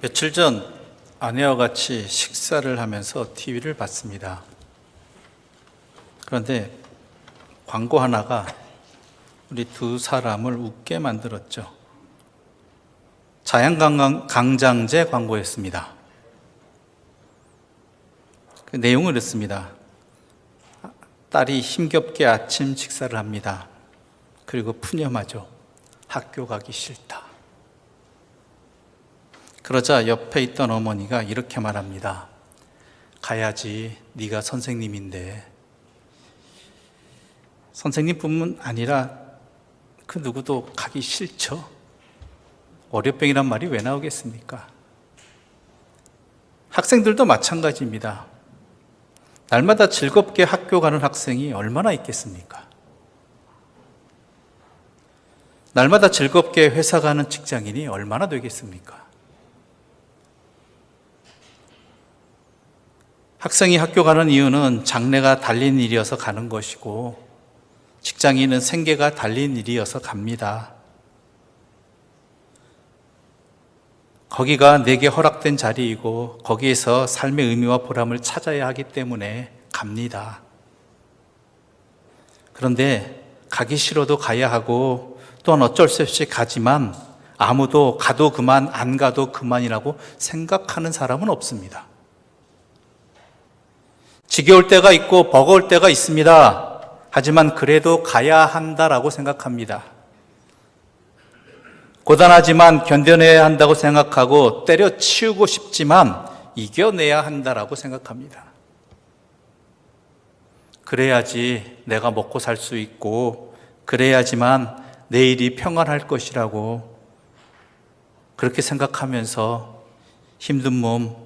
며칠 전 아내와 같이 식사를 하면서 TV를 봤습니다. 그런데 광고 하나가 우리 두 사람을 웃게 만들었죠. 자양강장제 광고였습니다. 그 내용은 이렇습니다. 딸이 힘겹게 아침 식사를 합니다. 그리고 푸념하죠. 학교 가기 싫다. 그러자 옆에 있던 어머니가 이렇게 말합니다. 가야지, 네가 선생님인데. 선생님뿐만 아니라 그 누구도 가기 싫죠. 월요병이란 말이 왜 나오겠습니까? 학생들도 마찬가지입니다. 날마다 즐겁게 학교 가는 학생이 얼마나 있겠습니까? 날마다 즐겁게 회사 가는 직장인이 얼마나 되겠습니까? 학생이 학교 가는 이유는 장래가 달린 일이어서 가는 것이고 직장인은 생계가 달린 일이어서 갑니다. 거기가 내게 허락된 자리이고 거기에서 삶의 의미와 보람을 찾아야 하기 때문에 갑니다. 그런데 가기 싫어도 가야 하고 또한 어쩔 수 없이 가지만 아무도 가도 그만 안 가도 그만이라고 생각하는 사람은 없습니다. 지겨울 때가 있고 버거울 때가 있습니다. 하지만 그래도 가야 한다라고 생각합니다. 고단하지만 견뎌내야 한다고 생각하고 때려치우고 싶지만 이겨내야 한다라고 생각합니다. 그래야지 내가 먹고 살 수 있고 그래야지만 내일이 평안할 것이라고 그렇게 생각하면서 힘든 몸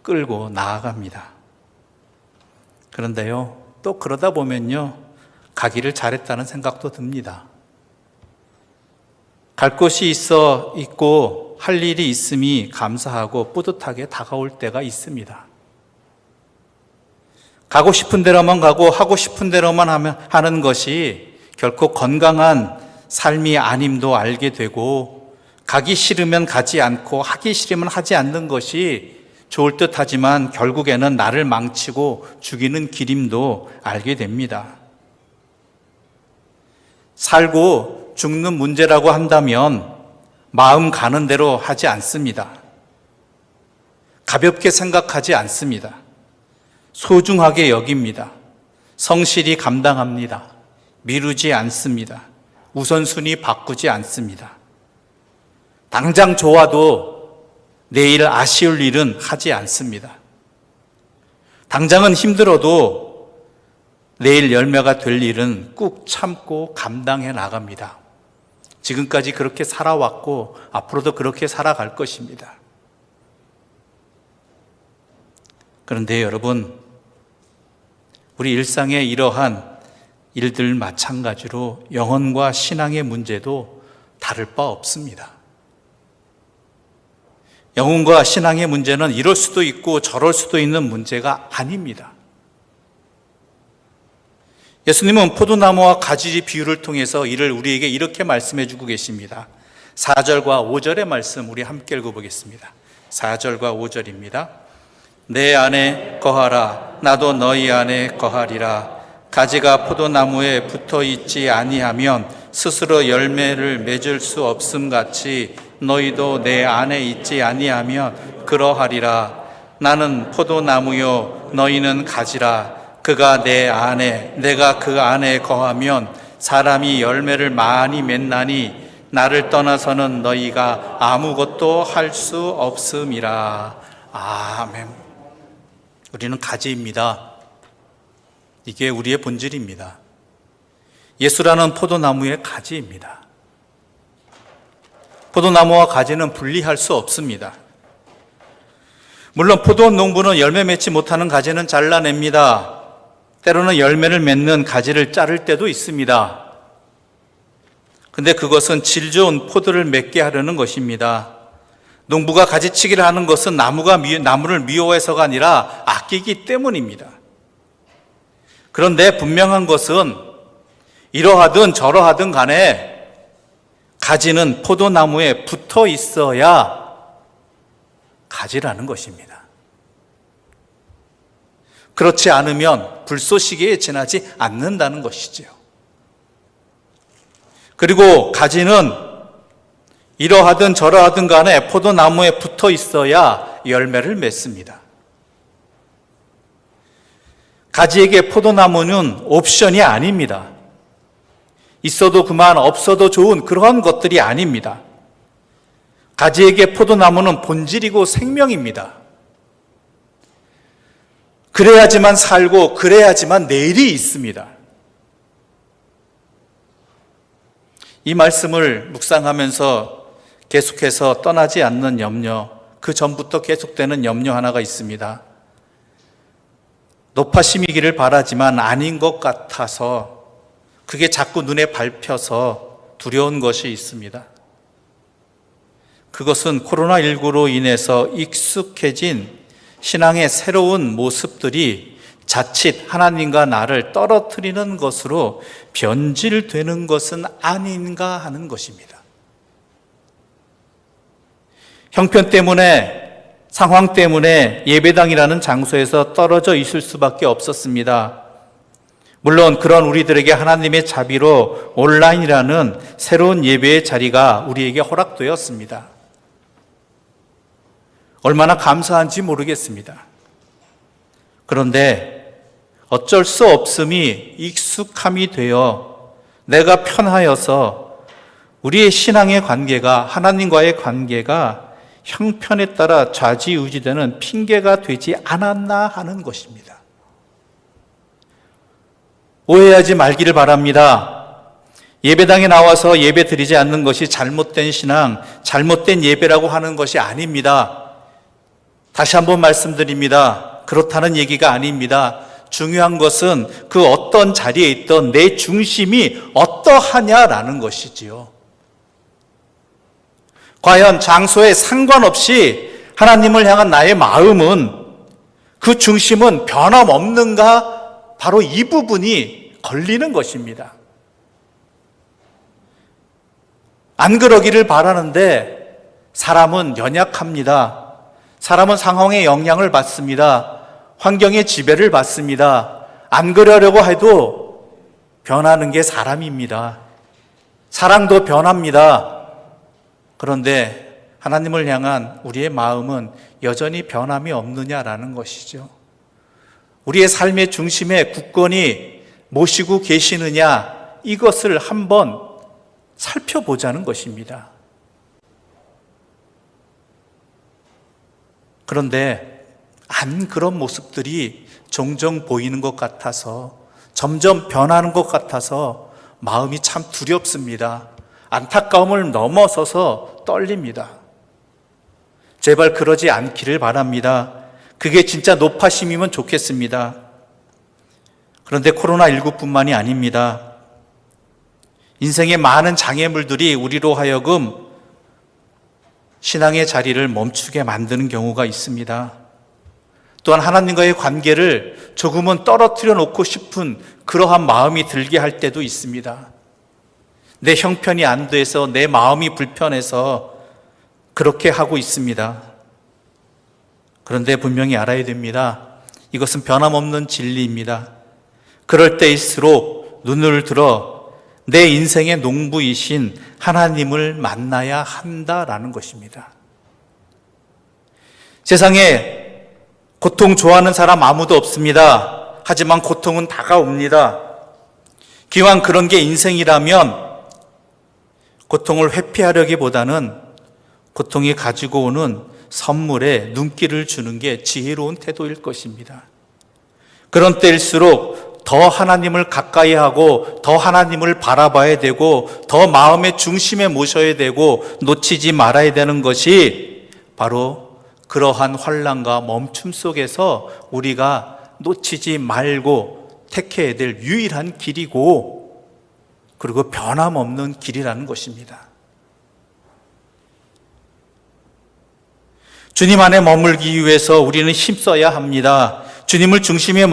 끌고 나아갑니다. 그런데요, 또 그러다 보면요, 가기를 잘했다는 생각도 듭니다. 갈 곳이 있고 할 일이 있음이 감사하고 뿌듯하게 다가올 때가 있습니다. 가고 싶은 대로만 가고 하고 싶은 대로만 하는 것이 결코 건강한 삶이 아님도 알게 되고 가기 싫으면 가지 않고 하기 싫으면 하지 않는 것이 좋을 듯 하지만 결국에는 나를 망치고 죽이는 길임도 알게 됩니다. 살고 죽는 문제라고 한다면 마음 가는 대로 하지 않습니다. 가볍게 생각하지 않습니다. 소중하게 여깁니다. 성실히 감당합니다. 미루지 않습니다. 우선순위 바꾸지 않습니다. 당장 좋아도 내일 아쉬울 일은 하지 않습니다. 당장은 힘들어도 내일 열매가 될 일은 꾹 참고 감당해 나갑니다. 지금까지 그렇게 살아왔고 앞으로도 그렇게 살아갈 것입니다. 그런데 여러분, 우리 일상의 이러한 일들 마찬가지로 영혼과 신앙의 문제도 다를 바 없습니다. 영혼과 신앙의 문제는 이럴 수도 있고 저럴 수도 있는 문제가 아닙니다. 예수님은 포도나무와 가지 비유를 통해서 이를 우리에게 이렇게 말씀해 주고 계십니다. 4절과 5절의 말씀 우리 함께 읽어보겠습니다. 4절과 5절입니다. 내 안에 거하라 나도 너희 안에 거하리라. 가지가 포도나무에 붙어 있지 아니하면 스스로 열매를 맺을 수 없음 같이 너희도 내 안에 있지 아니하면 그러하리라. 나는 포도나무요 너희는 가지라. 그가 내 안에 내가 그 안에 거하면 사람이 열매를 많이 맺나니 나를 떠나서는 너희가 아무것도 할 수 없음이라. 아멘. 우리는 가지입니다. 이게 우리의 본질입니다. 예수라는 포도나무의 가지입니다. 포도나무와 가지는 분리할 수 없습니다. 물론 포도 농부는 열매 맺지 못하는 가지는 잘라냅니다. 때로는 열매를 맺는 가지를 자를 때도 있습니다. 근데 그것은 질 좋은 포도를 맺게 하려는 것입니다. 농부가 가지치기를 하는 것은 나무를 미워해서가 아니라 아끼기 때문입니다. 그런데 분명한 것은 이러하든 저러하든 간에 가지는 포도나무에 붙어 있어야 가지라는 것입니다. 그렇지 않으면 불쏘시개에 지나지 않는다는 것이지요. 그리고 가지는 이러하든 저러하든 간에 포도나무에 붙어 있어야 열매를 맺습니다. 가지에게 포도나무는 옵션이 아닙니다. 있어도 그만, 없어도 좋은 그러한 것들이 아닙니다. 가지에게 포도나무는 본질이고 생명입니다. 그래야지만 살고 그래야지만 내일이 있습니다. 이 말씀을 묵상하면서 계속해서 떠나지 않는 염려, 그 전부터 계속되는 염려 하나가 있습니다. 높아심이기를 바라지만 아닌 것 같아서 그게 자꾸 눈에 밟혀서 두려운 것이 있습니다. 그것은 코로나19로 인해서 익숙해진 신앙의 새로운 모습들이 자칫 하나님과 나를 떨어뜨리는 것으로 변질되는 것은 아닌가 하는 것입니다. 형편 때문에, 상황 때문에 예배당이라는 장소에서 떨어져 있을 수밖에 없었습니다. 물론 그런 우리들에게 하나님의 자비로 온라인이라는 새로운 예배의 자리가 우리에게 허락되었습니다. 얼마나 감사한지 모르겠습니다. 그런데 어쩔 수 없음이 익숙함이 되어 내가 편하여서 우리의 신앙의 관계가, 하나님과의 관계가 형편에 따라 좌지우지되는 핑계가 되지 않았나 하는 것입니다. 오해하지 말기를 바랍니다. 예배당에 나와서 예배 드리지 않는 것이 잘못된 신앙, 잘못된 예배라고 하는 것이 아닙니다. 다시 한번 말씀드립니다. 그렇다는 얘기가 아닙니다. 중요한 것은 그 어떤 자리에 있던 내 중심이 어떠하냐라는 것이지요. 과연 장소에 상관없이 하나님을 향한 나의 마음은, 그 중심은 변함없는가? 바로 이 부분이 걸리는 것입니다. 안 그러기를 바라는데 사람은 연약합니다. 사람은 상황의 영향을 받습니다. 환경의 지배를 받습니다. 안 그러려고 해도 변하는 게 사람입니다. 사랑도 변합니다. 그런데 하나님을 향한 우리의 마음은 여전히 변함이 없느냐라는 것이죠. 우리의 삶의 중심에 굳건히 모시고 계시느냐, 이것을 한번 살펴보자는 것입니다. 그런데 안 그런 모습들이 종종 보이는 것 같아서, 점점 변하는 것 같아서 마음이 참 두렵습니다. 안타까움을 넘어서서 떨립니다. 제발 그러지 않기를 바랍니다. 그게 진짜 높아심이면 좋겠습니다. 그런데 코로나19뿐만이 아닙니다. 인생의 많은 장애물들이 우리로 하여금 신앙의 자리를 멈추게 만드는 경우가 있습니다. 또한 하나님과의 관계를 조금은 떨어뜨려 놓고 싶은 그러한 마음이 들게 할 때도 있습니다. 내 형편이 안 돼서, 내 마음이 불편해서 그렇게 하고 있습니다. 그런데 분명히 알아야 됩니다. 이것은 변함없는 진리입니다. 그럴 때일수록 눈을 들어 내 인생의 농부이신 하나님을 만나야 한다라는 것입니다. 세상에 고통 좋아하는 사람 아무도 없습니다. 하지만 고통은 다가옵니다. 기왕 그런 게 인생이라면 고통을 회피하려기보다는 고통이 가지고 오는 선물에 눈길을 주는 게 지혜로운 태도일 것입니다. 그런 때일수록 더 하나님을 가까이 하고 더 하나님을 바라봐야 되고 더 마음의 중심에 모셔야 되고 놓치지 말아야 되는 것이 바로 그러한 환난과 멈춤 속에서 우리가 놓치지 말고 택해야 될 유일한 길이고, 그리고 변함없는 길이라는 것입니다. 주님 안에 머물기 위해서 우리는 힘써야 합니다. 주님을 중심에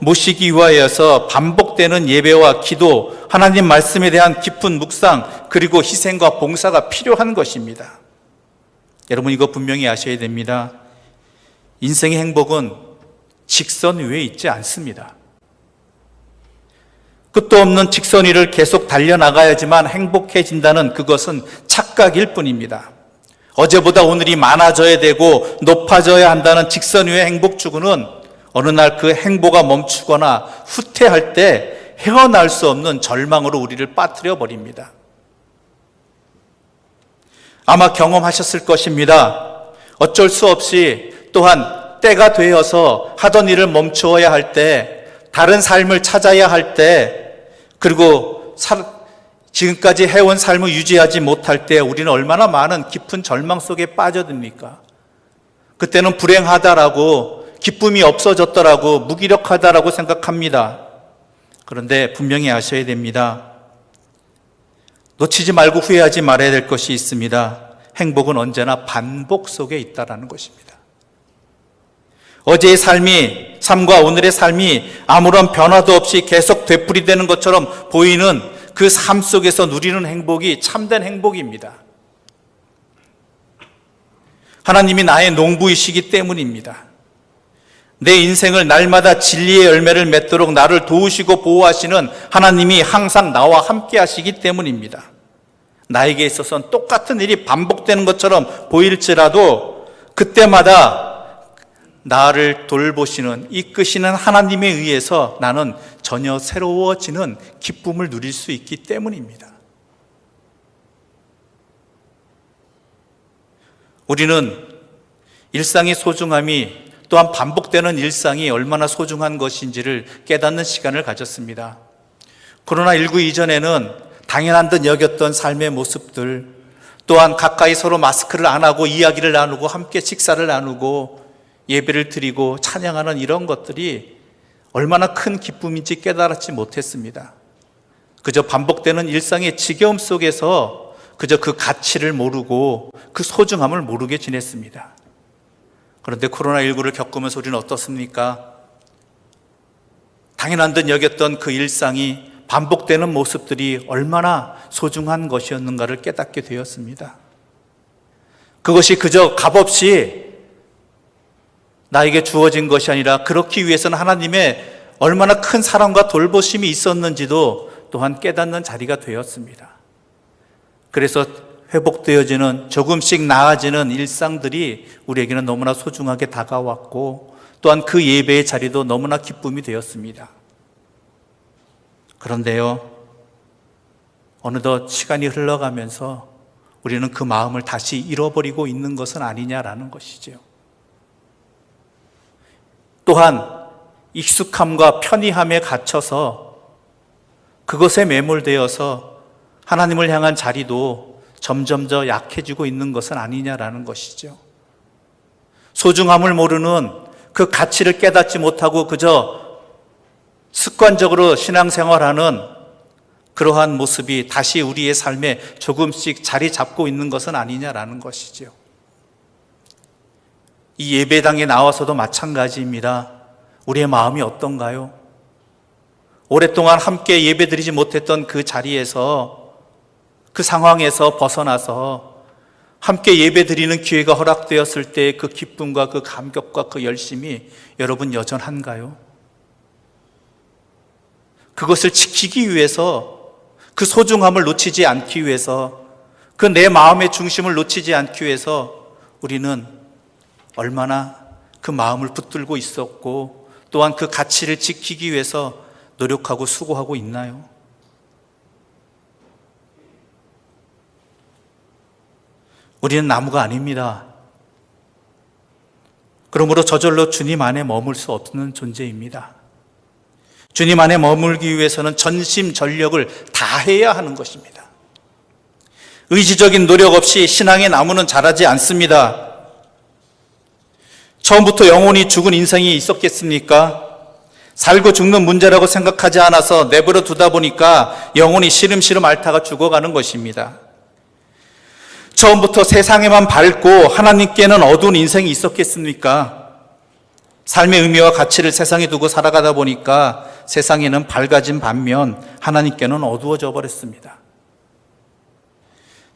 모시기 위하여서 반복되는 예배와 기도, 하나님 말씀에 대한 깊은 묵상, 그리고 희생과 봉사가 필요한 것입니다. 여러분, 이거 분명히 아셔야 됩니다. 인생의 행복은 직선 위에 있지 않습니다. 끝도 없는 직선 위를 계속 달려나가야지만 행복해진다는 그것은 착각일 뿐입니다. 어제보다 오늘이 많아져야 되고 높아져야 한다는 직선 위의 행복 추구는 어느 날 그 행보가 멈추거나 후퇴할 때 헤어날 수 없는 절망으로 우리를 빠뜨려 버립니다. 아마 경험하셨을 것입니다. 어쩔 수 없이 또한 때가 되어서 하던 일을 멈추어야 할 때, 다른 삶을 찾아야 할 때, 그리고 지금까지 해온 삶을 유지하지 못할 때 우리는 얼마나 많은 깊은 절망 속에 빠져듭니까? 그때는 불행하다라고, 기쁨이 없어졌더라고, 무기력하다라고 생각합니다. 그런데 분명히 아셔야 됩니다. 놓치지 말고 후회하지 말아야 될 것이 있습니다. 행복은 언제나 반복 속에 있다라는 것입니다. 어제의 삶과 오늘의 삶이 아무런 변화도 없이 계속 되풀이되는 것처럼 보이는 그 삶 속에서 누리는 행복이 참된 행복입니다. 하나님이 나의 농부이시기 때문입니다. 내 인생을 날마다 진리의 열매를 맺도록 나를 도우시고 보호하시는 하나님이 항상 나와 함께 하시기 때문입니다. 나에게 있어서는 똑같은 일이 반복되는 것처럼 보일지라도 그때마다 나를 돌보시는, 이끄시는 하나님에 의해서 나는 전혀 새로워지는 기쁨을 누릴 수 있기 때문입니다. 우리는 일상의 소중함이, 또한 반복되는 일상이 얼마나 소중한 것인지를 깨닫는 시간을 가졌습니다. 코로나19 이전에는 당연한 듯 여겼던 삶의 모습들, 또한 가까이 서로 마스크를 안 하고 이야기를 나누고 함께 식사를 나누고 예배를 드리고 찬양하는 이런 것들이 얼마나 큰 기쁨인지 깨달았지 못했습니다. 그저 반복되는 일상의 지겨움 속에서 그저 그 가치를 모르고 그 소중함을 모르게 지냈습니다. 그런데 코로나19를 겪으면서 우리는 어떻습니까? 당연한 듯 여겼던 그 일상이, 반복되는 모습들이 얼마나 소중한 것이었는가를 깨닫게 되었습니다. 그것이 그저 값없이 나에게 주어진 것이 아니라 그렇기 위해서는 하나님의 얼마나 큰 사랑과 돌보심이 있었는지도 또한 깨닫는 자리가 되었습니다. 그래서 회복되어지는, 조금씩 나아지는 일상들이 우리에게는 너무나 소중하게 다가왔고, 또한 그 예배의 자리도 너무나 기쁨이 되었습니다. 그런데요, 어느덧 시간이 흘러가면서 우리는 그 마음을 다시 잃어버리고 있는 것은 아니냐라는 것이죠. 또한 익숙함과 편의함에 갇혀서 그것에 매몰되어서 하나님을 향한 자리도 점점 더 약해지고 있는 것은 아니냐라는 것이죠. 소중함을 모르는, 그 가치를 깨닫지 못하고 그저 습관적으로 신앙생활하는 그러한 모습이 다시 우리의 삶에 조금씩 자리 잡고 있는 것은 아니냐라는 것이죠. 이 예배당에 나와서도 마찬가지입니다. 우리의 마음이 어떤가요? 오랫동안 함께 예배드리지 못했던 그 자리에서, 그 상황에서 벗어나서 함께 예배드리는 기회가 허락되었을 때 그 기쁨과 그 감격과 그 열심이 여러분 여전한가요? 그것을 지키기 위해서, 그 소중함을 놓치지 않기 위해서, 그 내 마음의 중심을 놓치지 않기 위해서 우리는 얼마나 그 마음을 붙들고 있었고, 또한 그 가치를 지키기 위해서 노력하고 수고하고 있나요? 우리는 나무가 아닙니다. 그러므로 저절로 주님 안에 머물 수 없는 존재입니다. 주님 안에 머물기 위해서는 전심전력을 다해야 하는 것입니다. 의지적인 노력 없이 신앙의 나무는 자라지 않습니다. 처음부터 영원히 죽은 인생이 있었겠습니까? 살고 죽는 문제라고 생각하지 않아서 내버려 두다 보니까 영원히 시름시름 앓다가 죽어가는 것입니다. 처음부터 세상에만 밝고 하나님께는 어두운 인생이 있었겠습니까? 삶의 의미와 가치를 세상에 두고 살아가다 보니까 세상에는 밝아진 반면 하나님께는 어두워져 버렸습니다.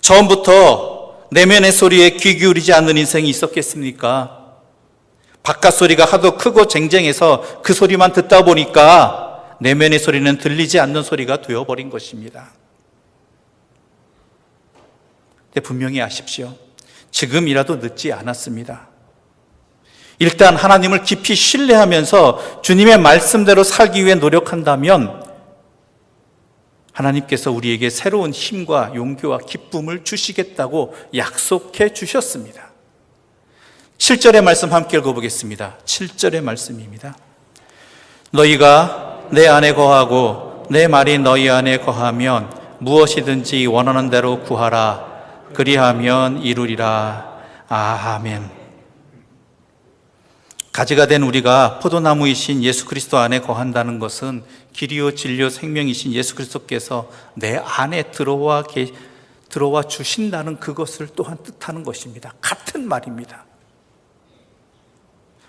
처음부터 내면의 소리에 귀 기울이지 않는 인생이 있었겠습니까? 바깥 소리가 하도 크고 쟁쟁해서 그 소리만 듣다 보니까 내면의 소리는 들리지 않는 소리가 되어버린 것입니다. 근데 분명히 아십시오. 지금이라도 늦지 않았습니다. 일단 하나님을 깊이 신뢰하면서 주님의 말씀대로 살기 위해 노력한다면 하나님께서 우리에게 새로운 힘과 용기와 기쁨을 주시겠다고 약속해 주셨습니다. 7절의 말씀 함께 읽어보겠습니다. 7절의 말씀입니다. 너희가 내 안에 거하고 내 말이 너희 안에 거하면 무엇이든지 원하는 대로 구하라. 그리하면 이루리라. 아멘. 가지가 된 우리가 포도나무이신 예수 그리스도 안에 거한다는 것은 길이요 진리요 생명이신 예수 그리스도께서 내 안에 들어와 주신다는 그것을 또한 뜻하는 것입니다. 같은 말입니다.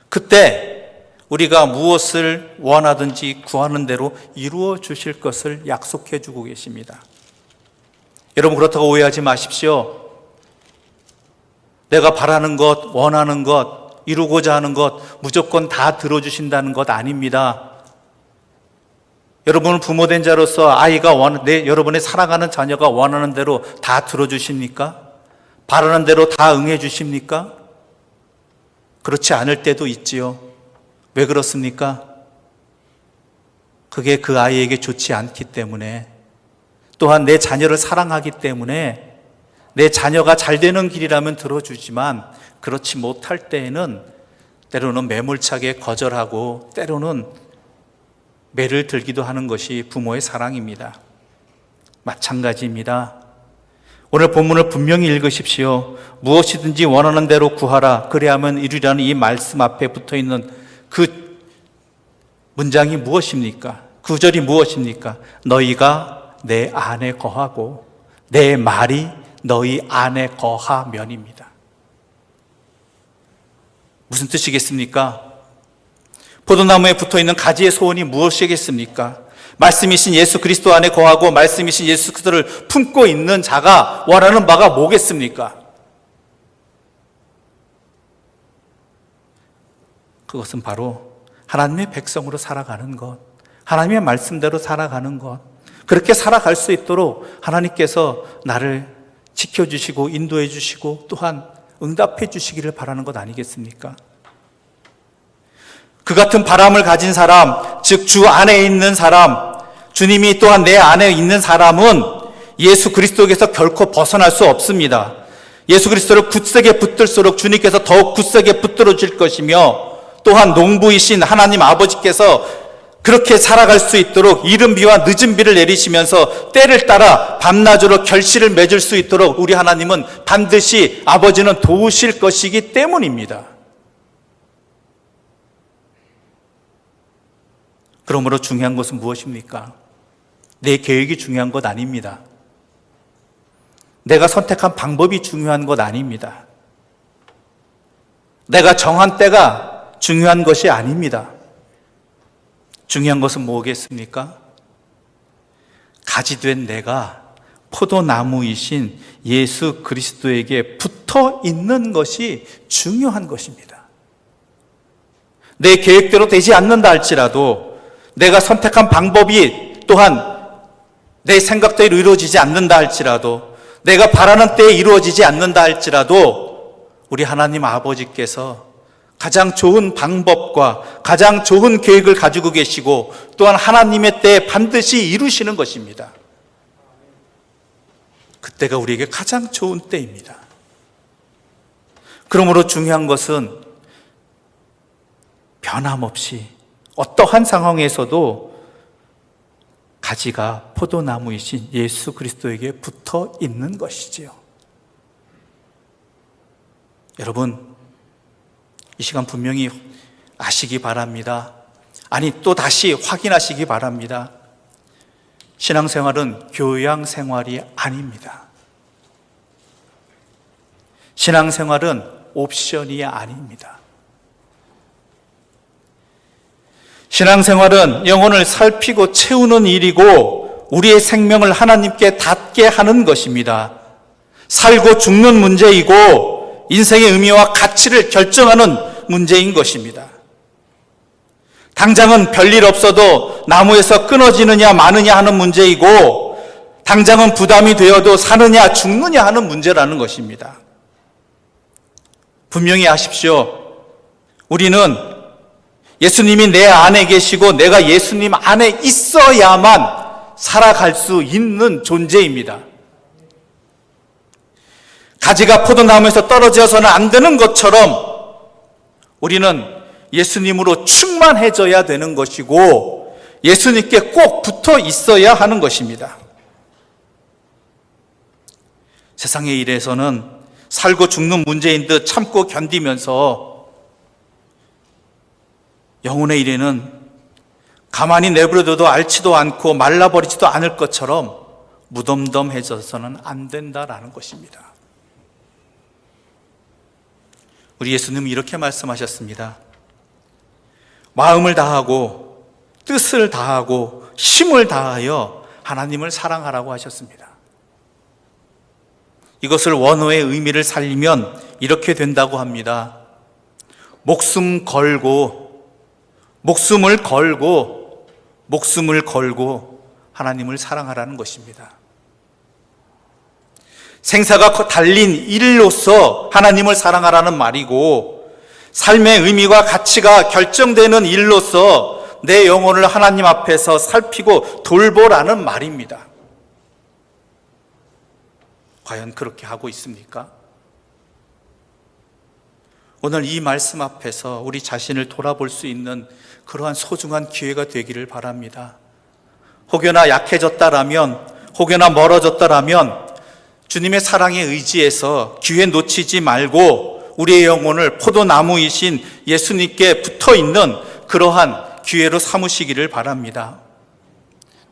그때 우리가 무엇을 원하든지 구하는 대로 이루어 주실 것을 약속해 주고 계십니다. 여러분, 그렇다고 오해하지 마십시오. 내가 바라는 것, 원하는 것, 이루고자 하는 것 무조건 다 들어주신다는 것 아닙니다. 여러분은 부모된 자로서 여러분의 사랑하는 자녀가 원하는 대로 다 들어주십니까? 바라는 대로 다 응해 주십니까? 그렇지 않을 때도 있지요. 왜 그렇습니까? 그게 그 아이에게 좋지 않기 때문에, 또한 내 자녀를 사랑하기 때문에 내 자녀가 잘 되는 길이라면 들어주지만 그렇지 못할 때에는 때로는 매몰차게 거절하고 때로는 매를 들기도 하는 것이 부모의 사랑입니다. 마찬가지입니다. 오늘 본문을 분명히 읽으십시오. 무엇이든지 원하는 대로 구하라. 그래야만 이루리라는 이 말씀 앞에 붙어있는 그 문장이 무엇입니까? 구절이 무엇입니까? 너희가 내 안에 거하고 내 말이 너희 안에 거하면입니다. 무슨 뜻이겠습니까? 포도나무에 붙어있는 가지의 소원이 무엇이겠습니까? 말씀이신 예수 그리스도 안에 거하고 말씀이신 예수 그리스도를 품고 있는 자가 원하는 바가 뭐겠습니까? 그것은 바로 하나님의 백성으로 살아가는 것, 하나님의 말씀대로 살아가는 것, 그렇게 살아갈 수 있도록 하나님께서 나를 지켜주시고 인도해 주시고 또한 응답해 주시기를 바라는 것 아니겠습니까? 그 같은 바람을 가진 사람, 즉 주 안에 있는 사람, 주님이 또한 내 안에 있는 사람은 예수 그리스도에게서 결코 벗어날 수 없습니다. 예수 그리스도를 굳세게 붙들수록 주님께서 더욱 굳세게 붙들어 줄 것이며, 또한 농부이신 하나님 아버지께서 그렇게 살아갈 수 있도록 이른 비와 늦은 비를 내리시면서 때를 따라 밤낮으로 결실을 맺을 수 있도록 우리 하나님은 반드시 아버지는 도우실 것이기 때문입니다. 그러므로 중요한 것은 무엇입니까? 내 계획이 중요한 것 아닙니다. 내가 선택한 방법이 중요한 것 아닙니다. 내가 정한 때가 중요한 것이 아닙니다. 중요한 것은 뭐겠습니까? 가지 된 내가 포도나무이신 예수 그리스도에게 붙어 있는 것이 중요한 것입니다. 내 계획대로 되지 않는다 할지라도, 내가 선택한 방법이 또한 내 생각대로 이루어지지 않는다 할지라도, 내가 바라는 때에 이루어지지 않는다 할지라도 우리 하나님 아버지께서 가장 좋은 방법과 가장 좋은 계획을 가지고 계시고 또한 하나님의 때에 반드시 이루시는 것입니다. 그때가 우리에게 가장 좋은 때입니다. 그러므로 중요한 것은 변함없이 어떠한 상황에서도 가지가 포도나무이신 예수 그리스도에게 붙어 있는 것이지요. 여러분, 이 시간 분명히 아시기 바랍니다. 아니, 또 다시 확인하시기 바랍니다. 신앙생활은 교양생활이 아닙니다. 신앙생활은 옵션이 아닙니다. 신앙생활은 영혼을 살피고 채우는 일이고 우리의 생명을 하나님께 닿게 하는 것입니다. 살고 죽는 문제이고 인생의 의미와 가치를 결정하는 문제인 것입니다. 당장은 별일 없어도 나무에서 끊어지느냐 마느냐 하는 문제이고, 당장은 부담이 되어도 사느냐 죽느냐 하는 문제라는 것입니다. 분명히 아십시오. 우리는 예수님이 내 안에 계시고 내가 예수님 안에 있어야만 살아갈 수 있는 존재입니다. 가지가 포도나무에서 떨어져서는 안 되는 것처럼 우리는 예수님으로 충만해져야 되는 것이고, 예수님께 꼭 붙어 있어야 하는 것입니다. 세상의 일에서는 살고 죽는 문제인 듯 참고 견디면서 영혼의 일에는 가만히 내버려둬도 앓지도 않고 말라버리지도 않을 것처럼 무덤덤해져서는 안 된다라는 것입니다. 우리 예수님은 이렇게 말씀하셨습니다. 마음을 다하고 뜻을 다하고 힘을 다하여 하나님을 사랑하라고 하셨습니다. 이것을 원어의 의미를 살리면 이렇게 된다고 합니다. 목숨을 걸고 하나님을 사랑하라는 것입니다. 생사가 달린 일로서 하나님을 사랑하라는 말이고, 삶의 의미와 가치가 결정되는 일로서 내 영혼을 하나님 앞에서 살피고 돌보라는 말입니다. 과연 그렇게 하고 있습니까? 오늘 이 말씀 앞에서 우리 자신을 돌아볼 수 있는 그러한 소중한 기회가 되기를 바랍니다. 혹여나 약해졌다라면, 혹여나 멀어졌다라면 주님의 사랑에 의지해서 기회 놓치지 말고 우리의 영혼을 포도나무이신 예수님께 붙어있는 그러한 기회로 삼으시기를 바랍니다.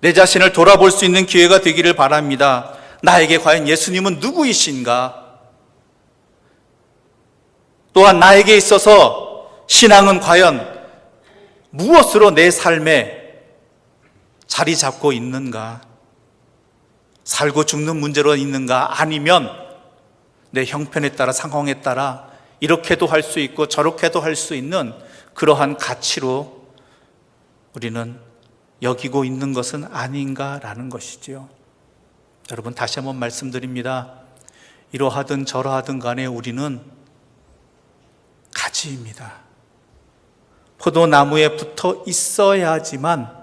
내 자신을 돌아볼 수 있는 기회가 되기를 바랍니다. 나에게 과연 예수님은 누구이신가? 또한 나에게 있어서 신앙은 과연 무엇으로 내 삶에 자리 잡고 있는가? 살고 죽는 문제로 있는가? 아니면 내 형편에 따라, 상황에 따라 이렇게도 할 수 있고 저렇게도 할 수 있는 그러한 가치로 우리는 여기고 있는 것은 아닌가라는 것이지요. 여러분, 다시 한번 말씀드립니다. 이러하든 저러하든 간에 우리는 가지입니다. 포도나무에 붙어 있어야지만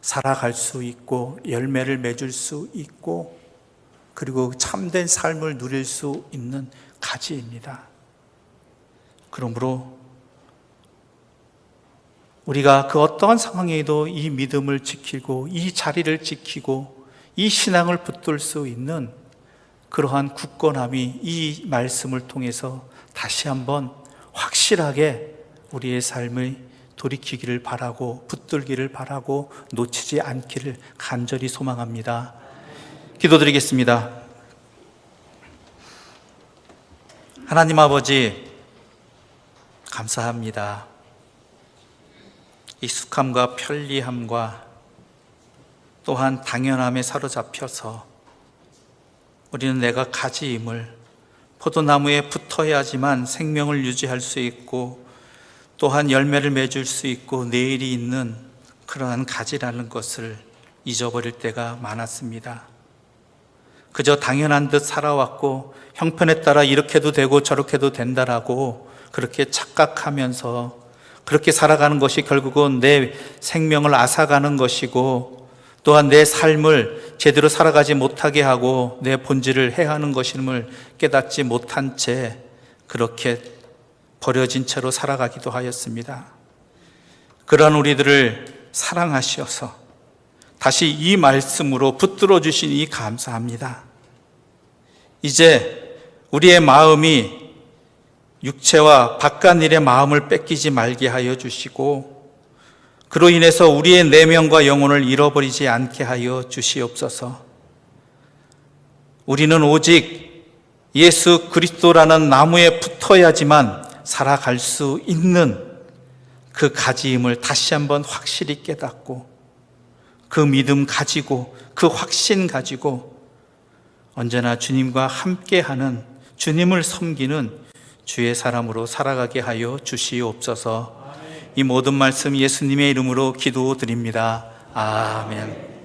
살아갈 수 있고 열매를 맺을 수 있고 그리고 참된 삶을 누릴 수 있는 가지입니다. 그러므로 우리가 그 어떠한 상황에도 이 믿음을 지키고 이 자리를 지키고 이 신앙을 붙들 수 있는 그러한 굳건함이 이 말씀을 통해서 다시 한번 확실하게 우리의 삶을 돌이키기를 바라고 붙들기를 바라고 놓치지 않기를 간절히 소망합니다. 기도드리겠습니다. 하나님 아버지, 감사합니다. 익숙함과 편리함과 또한 당연함에 사로잡혀서 우리는 내가 가지임을, 포도나무에 붙어야지만 생명을 유지할 수 있고 또한 열매를 맺을 수 있고 내일이 있는 그러한 가지라는 것을 잊어버릴 때가 많았습니다. 그저 당연한 듯 살아왔고 형편에 따라 이렇게도 되고 저렇게도 된다라고 그렇게 착각하면서 그렇게 살아가는 것이 결국은 내 생명을 앗아가는 것이고 또한 내 삶을 제대로 살아가지 못하게 하고 내 본질을 해하는 것임을 깨닫지 못한 채 그렇게 버려진 채로 살아가기도 하였습니다. 그러한 우리들을 사랑하셔서 다시 이 말씀으로 붙들어 주시니 감사합니다. 이제 우리의 마음이 육체와 바깥 일의 마음을 뺏기지 말게 하여 주시고 그로 인해서 우리의 내면과 영혼을 잃어버리지 않게 하여 주시옵소서. 우리는 오직 예수 그리스도라는 나무에 붙어야지만 살아갈 수 있는 그 가지임을 다시 한번 확실히 깨닫고 그 믿음 가지고 그 확신 가지고 언제나 주님과 함께하는, 주님을 섬기는 주의 사람으로 살아가게 하여 주시옵소서. 이 모든 말씀 예수님의 이름으로 기도드립니다. 아멘.